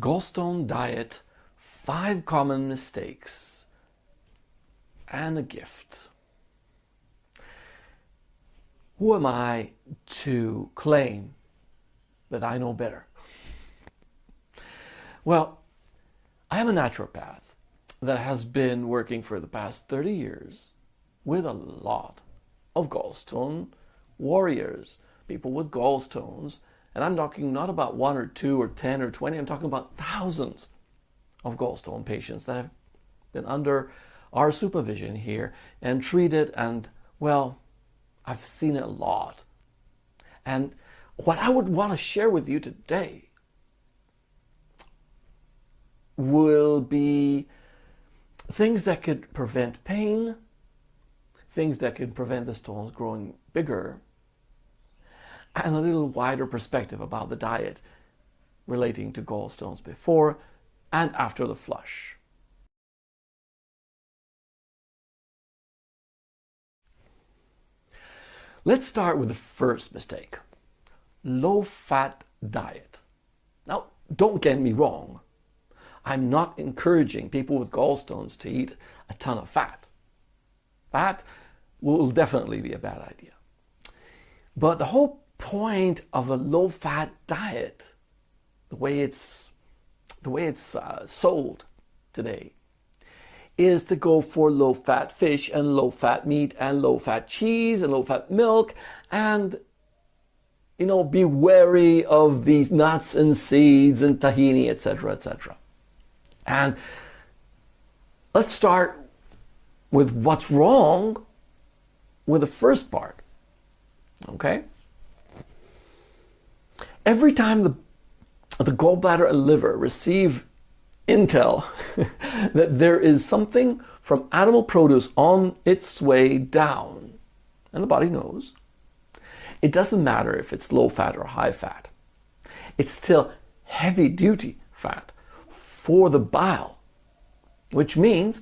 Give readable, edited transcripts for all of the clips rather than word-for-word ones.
Gallstone diet, 5 common mistakes, and a gift. Who am I to claim that I know better? Well, I am a naturopath that has been working for the past 30 years with a lot of gallstone warriors, people with gallstones. And I'm talking not about 1 or 2 or 10 or 20, I'm talking about thousands of gallstone patients that have been under our supervision here and treated, and well, I've seen it a lot. And what I would want to share with you today will be things that could prevent pain, things that could prevent the stones growing bigger, and a little wider perspective about the diet relating to gallstones before and after the flush. Let's start with the first mistake: low-fat diet. Now, don't get me wrong. I'm not encouraging people with gallstones to eat a ton of fat. That will definitely be a bad idea. But the whole point of a low-fat diet, the way it's sold today, is to go for low-fat fish and low-fat meat and low-fat cheese and low-fat milk, and be wary of these nuts and seeds and tahini, etc., etc. And let's start with what's wrong with the first part. Okay? Every time the gallbladder and liver receive intel that there is something from animal produce on its way down, and the body knows, it doesn't matter if it's low fat or high fat. It's still heavy duty fat for the bile, which means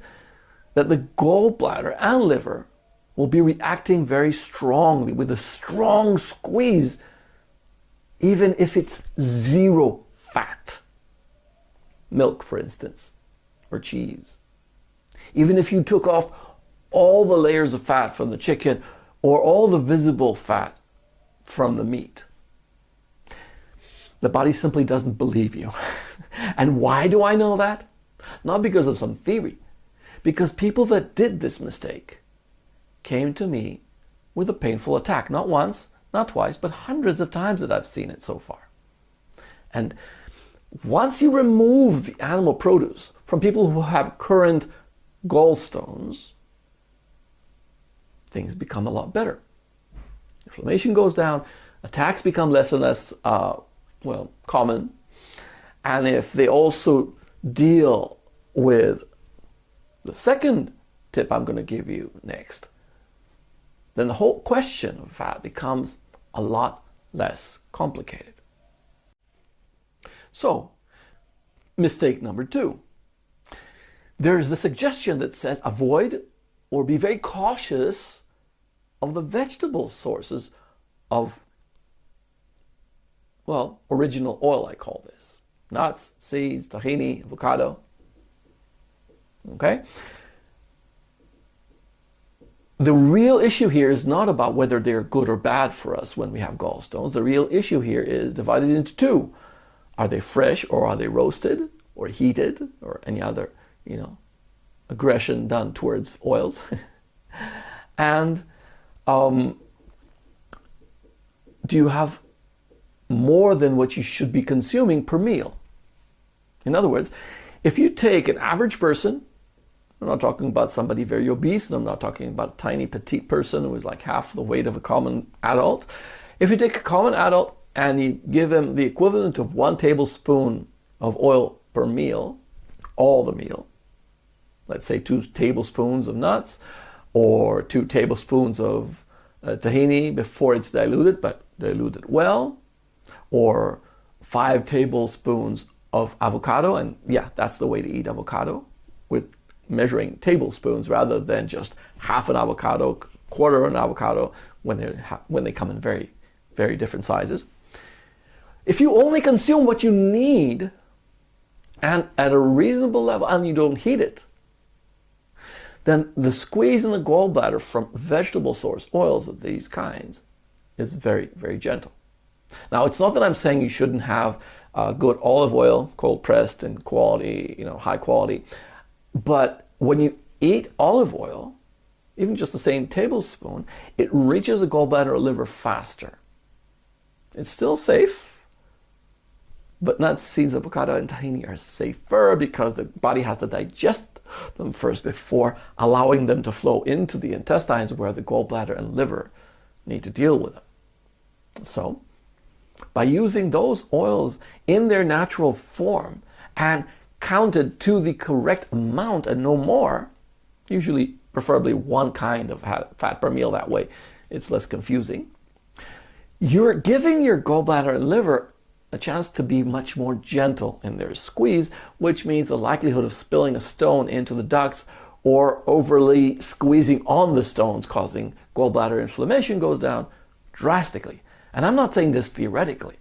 that the gallbladder and liver will be reacting very strongly with a strong squeeze, even if it's zero fat. Milk, for instance, or cheese. Even if you took off all the layers of fat from the chicken or all the visible fat from the meat, the body simply doesn't believe you. And why do I know that? Not because of some theory, because people that did this mistake came to me with a painful attack. Not once, not twice, but hundreds of times that I've seen it so far. And once you remove the animal produce from people who have current gallstones, things become a lot better. Inflammation goes down, attacks become less and less common. And if they also deal with the second tip I'm going to give you next, then the whole question of fat becomes a lot less complicated. So, mistake number 2. There's the suggestion that says avoid or be very cautious of the vegetable sources of, original oil, I call this. Nuts, seeds, tahini, avocado. Okay? The real issue here is not about whether they're good or bad for us when we have gallstones. The real issue here is divided into 2. Are they fresh, or are they roasted or heated or any other, aggression done towards oils? And do you have more than what you should be consuming per meal? In other words, if you take an average person, I'm not talking about somebody very obese, and I'm not talking about a tiny petite person who is like half the weight of a common adult. If you take a common adult and you give him the equivalent of 1 tablespoon of oil per meal, all the meal, let's say 2 tablespoons of nuts, or 2 tablespoons of tahini before it's diluted, but diluted well, or 5 tablespoons of avocado, and yeah, that's the way to eat avocado, with measuring tablespoons rather than just half an avocado, quarter of an avocado, when they come in very, very different sizes. If you only consume what you need, and at a reasonable level, and you don't heat it, then the squeeze in the gallbladder from vegetable source oils of these kinds is very, very gentle. Now, it's not that I'm saying you shouldn't have good olive oil, cold pressed and quality, high quality. But when you eat olive oil, even just the same tablespoon, it reaches the gallbladder or liver faster. It's still safe, but nuts, seeds, avocado, and tahini are safer because the body has to digest them first before allowing them to flow into the intestines where the gallbladder and liver need to deal with them. So, by using those oils in their natural form and counted to the correct amount and no more, usually preferably one kind of fat per meal, that way it's less confusing, you're giving your gallbladder and liver a chance to be much more gentle in their squeeze, which means the likelihood of spilling a stone into the ducts or overly squeezing on the stones causing gallbladder inflammation goes down drastically. And I'm not saying this theoretically.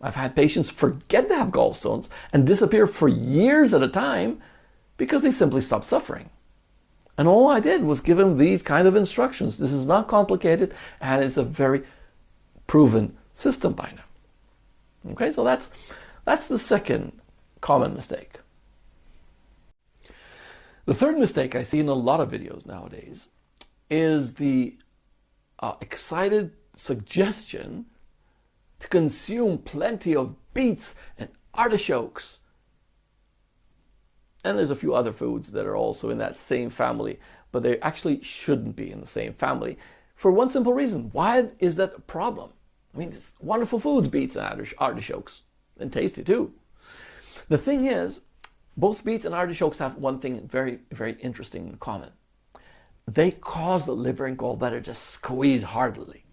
I've had patients forget to have gallstones and disappear for years at a time because they simply stopped suffering. And all I did was give them these kind of instructions. This is not complicated, and it's a very proven system by now. Okay, so that's the second common mistake. The third mistake I see in a lot of videos nowadays is the excited suggestion to consume plenty of beets and artichokes. And there's a few other foods that are also in that same family, but they actually shouldn't be in the same family for one simple reason. Why is that a problem? I mean, it's wonderful foods, beets and artichokes, and tasty too. The thing is, both beets and artichokes have one thing very, very interesting in common. They cause the liver and gallbladder to squeeze heartily,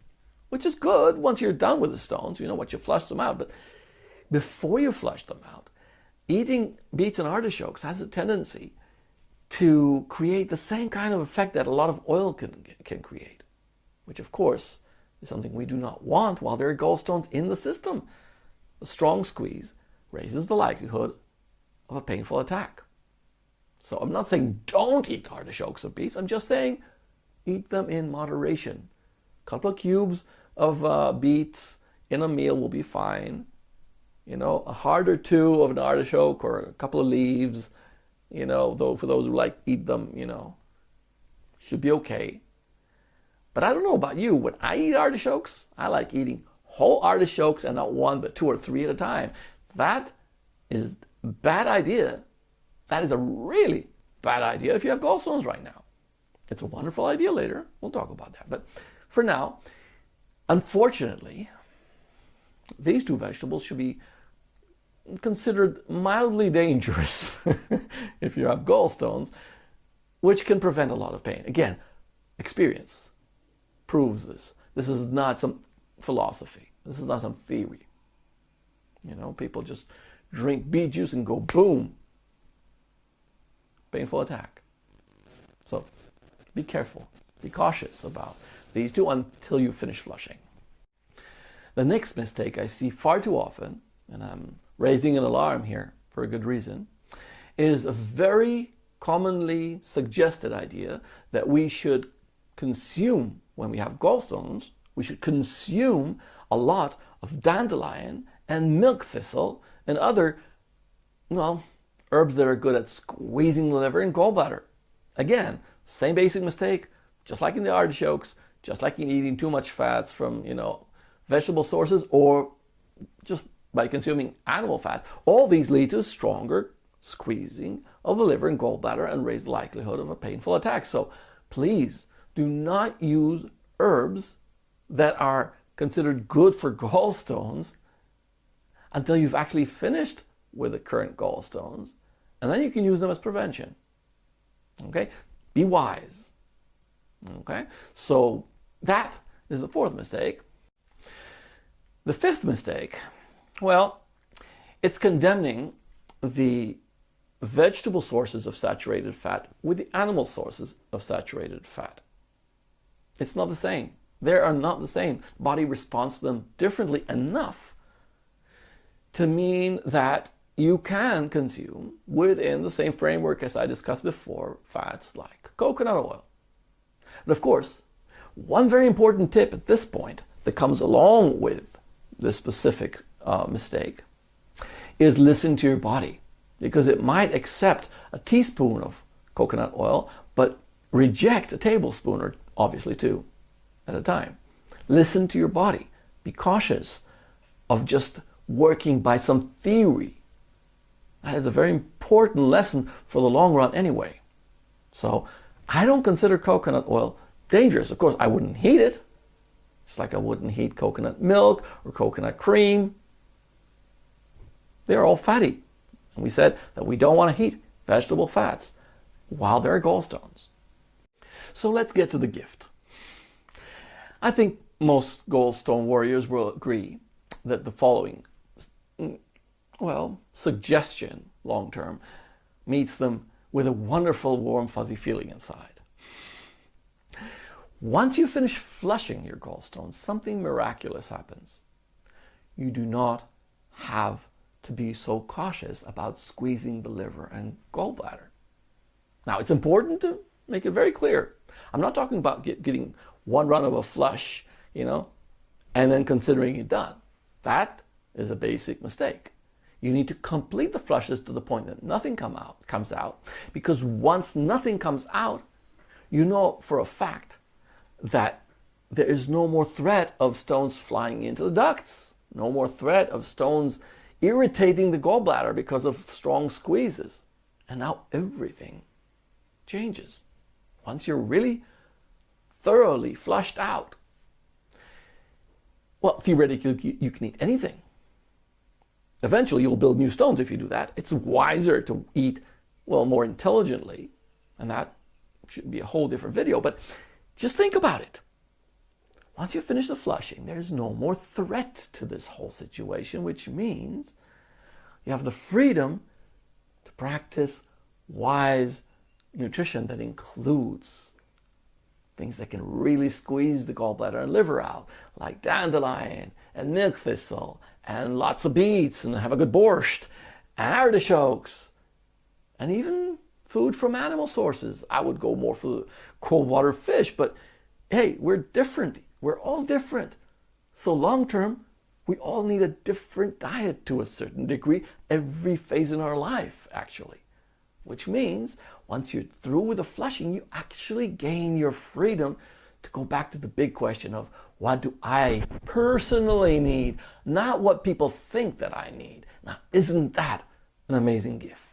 which is good once you're done with the stones, once you flush them out. But before you flush them out, eating beets and artichokes has a tendency to create the same kind of effect that a lot of oil can create, which of course is something we do not want while there are gallstones in the system. A strong squeeze raises the likelihood of a painful attack. So I'm not saying don't eat artichokes or beets. I'm just saying eat them in moderation. A couple of cubes of beets in a meal will be fine. A heart or two of an artichoke or a couple of leaves, though for those who like eat them, should be okay. But I don't know about you, when I eat artichokes, I like eating whole artichokes and not one, but 2 or 3 at a time. That is a bad idea. That is a really bad idea if you have gallstones right now. It's a wonderful idea later. We'll talk about that. But for now, unfortunately, these two vegetables should be considered mildly dangerous if you have gallstones, which can prevent a lot of pain. Again, experience proves this. This is not some philosophy. This is not some theory. People just drink beet juice and go boom. Painful attack. So be careful. Be cautious about these two until you finish flushing. The next mistake I see far too often, and I'm raising an alarm here for a good reason, is a very commonly suggested idea that we should consume, when we have gallstones, we should consume a lot of dandelion and milk thistle and other, herbs that are good at squeezing the liver and gallbladder. Again, same basic mistake, just like in the artichokes, just like in eating too much fats from, vegetable sources or just by consuming animal fat. All these lead to stronger squeezing of the liver and gallbladder and raise the likelihood of a painful attack. So please do not use herbs that are considered good for gallstones until you've actually finished with the current gallstones, and then you can use them as prevention. Okay? Be wise. Okay? So that is the fourth mistake. The fifth mistake, it's condemning the vegetable sources of saturated fat with the animal sources of saturated fat. It's not the same. They are not the same. Body responds to them differently enough to mean that you can consume, within the same framework as I discussed before, fats like coconut oil. And of course, one very important tip at this point that comes along with this specific mistake is listen to your body, because it might accept a teaspoon of coconut oil but reject a tablespoon, or obviously two at a time. Listen to your body. Be cautious of just working by some theory. That is a very important lesson for the long run anyway. So I don't consider coconut oil dangerous. Of course, I wouldn't heat it. Just like I wouldn't heat coconut milk or coconut cream. They're all fatty. And we said that we don't want to heat vegetable fats while they're gallstones. So let's get to the gift. I think most gallstone warriors will agree that the following, suggestion long-term meets them with a wonderful, warm, fuzzy feeling inside. Once you finish flushing your gallstones, something miraculous happens. You do not have to be so cautious about squeezing the liver and gallbladder. Now, it's important to make it very clear. I'm not talking about getting one run of a flush, and then considering it done. That is a basic mistake. You need to complete the flushes to the point that nothing comes out, because once nothing comes out, you know for a fact that there is no more threat of stones flying into the ducts, no more threat of stones irritating the gallbladder because of strong squeezes. And now everything changes. Once you're really thoroughly flushed out, well, theoretically, you can eat anything. Eventually, you'll build new stones if you do that. It's wiser to eat, more intelligently. And that should be a whole different video. But just think about it. Once you finish the flushing, there's no more threat to this whole situation, which means you have the freedom to practice wise nutrition that includes things that can really squeeze the gallbladder and liver out, like dandelion and milk thistle and lots of beets, and have a good borscht and artichokes, and even food from animal sources. I would go more for cold water fish, but hey, we're different. We're all different. So long term, we all need a different diet to a certain degree every phase in our life, actually. Which means once you're through with the flushing, you actually gain your freedom to go back to the big question of, what do I personally need? Not what people think that I need. Now, isn't that an amazing gift?